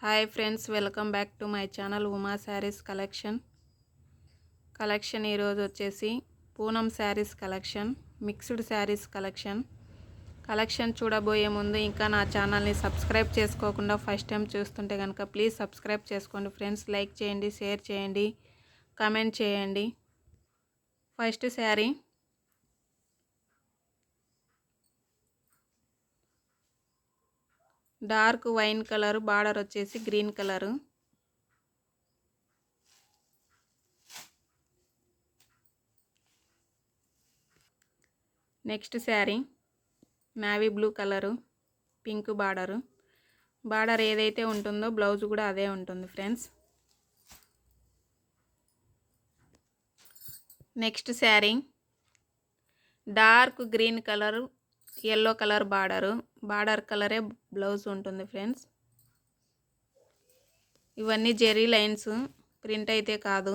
Hi friends, welcome back to my channel Uma saris collection ఈరోజు వచ్చేసి Poonam saris mixed saris collection చూడబోయే ముందు ఇంకా నా ఛానల్ని సబ్స్క్రైబ్ చేసుకోకుండా ఫస్ట్ టైం చూస్తుంటే కనుక ప్లీజ్ సబ్స్క్రైబ్ చేసుకోండి ఫ్రెండ్స్. లైక్ చేయండి, షేర్ చేయండి, కామెంట్ చేయండి. First sari dark wine colour, border వచ్చేసి green colour. Next sari navy blue colour, pink border. Border ఏదైతే ఉంటుందో బ్లౌజ్ కూడా అదే ఉంటుంది friends. Next sari dark green colour, yellow colour border కలరే బ్లౌజ్ ఉంటుంది ఫ్రెండ్స్. ఇవన్నీ జెరీ లైన్స్, ప్రింట్ అయితే కాదు.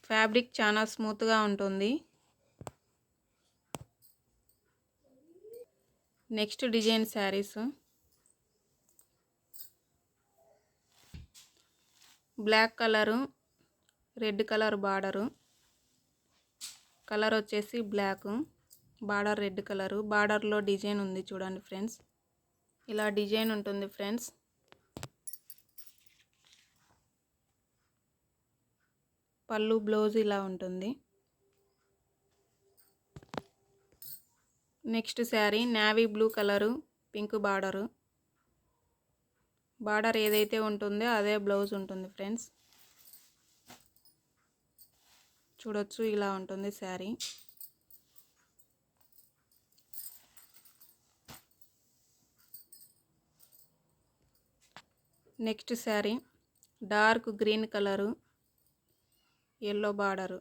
ఫ్యాబ్రిక్ చాలా స్మూత్గా ఉంటుంది. Next design sarees black colour, red colour border. Colour వచ్చేసి బ్లాక్, బార్డర్ రెడ్ కలరు. బార్డర్లో డిజైన్ ఉంది చూడండి ఫ్రెండ్స్, ఇలా డిజైన్ ఉంటుంది ఫ్రెండ్స్. పళ్ళు బ్లౌజ్ ఇలా ఉంటుంది. Next sari navy blue colour, pink border. Border ఏదైతే ఉంటుందో అదే బ్లౌజ్ ఉంటుంది ఫ్రెండ్స్. చూడొచ్చు, ఇలా ఉంటుంది sari. Next sari dark green colour, yellow border.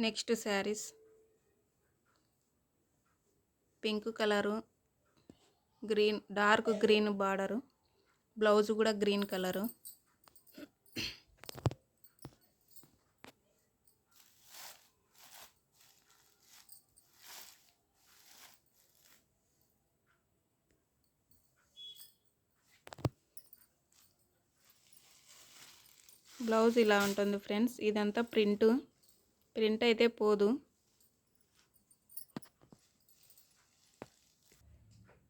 Next saris pink colour, green, dark green border. Blouse కూడా గ్రీన్ కలరు. బ్లౌజ్ ఇలా ఉంటుంది ఫ్రెండ్స్. ఇదంతా ప్రింట్ అయితే పోదు.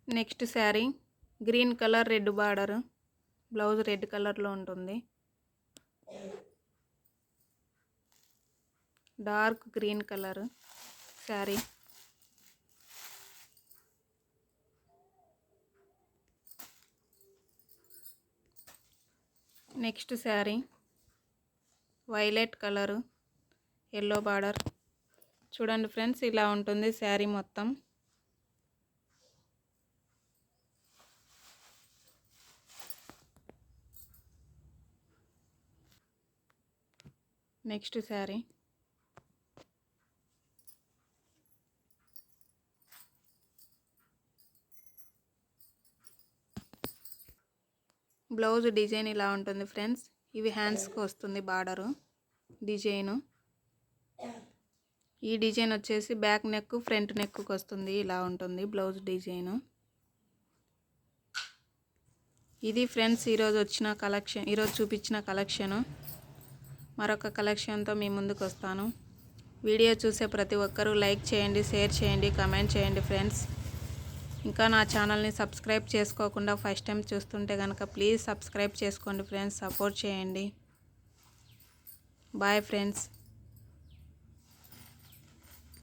Next sari green colour, red border. Blouse red కలర్లో ఉంటుంది. Dark green colour sari. Next sari violet colour, yellow border. చూడండి friends, ఇలా ఉంటుంది శారీ మొత్తం. నెక్స్ట్ శారీ బ్లౌజ్ డిజైన్ ఇలా ఉంటుంది ఫ్రెండ్స్. ఇవి హ్యాండ్స్కి వస్తుంది బార్డరు డిజైను. ఈ డిజైన్ వచ్చేసి బ్యాక్ నెక్, ఫ్రంట్ నెక్కి వస్తుంది. ఇలా ఉంటుంది బ్లౌజ్ డిజైను. ఇది ఫ్రెండ్స్ ఈరోజు చూపించిన కలెక్షను. మరొక కలెక్షన్తో మీ ముందుకు వస్తాను. వీడియో చూసే ప్రతి ఒక్కరూ లైక్ చేయండి, షేర్ చేయండి, కామెంట్ చేయండి ఫ్రెండ్స్. ఇంకా నా ఛానల్ని సబ్స్క్రైబ్ చేసుకోకుండా ఫస్ట్ టైం చూస్తుంటే కనుక ప్లీజ్ సబ్స్క్రైబ్ చేసుకోండి ఫ్రెండ్స్. సపోర్ట్ చేయండి. Bye friends.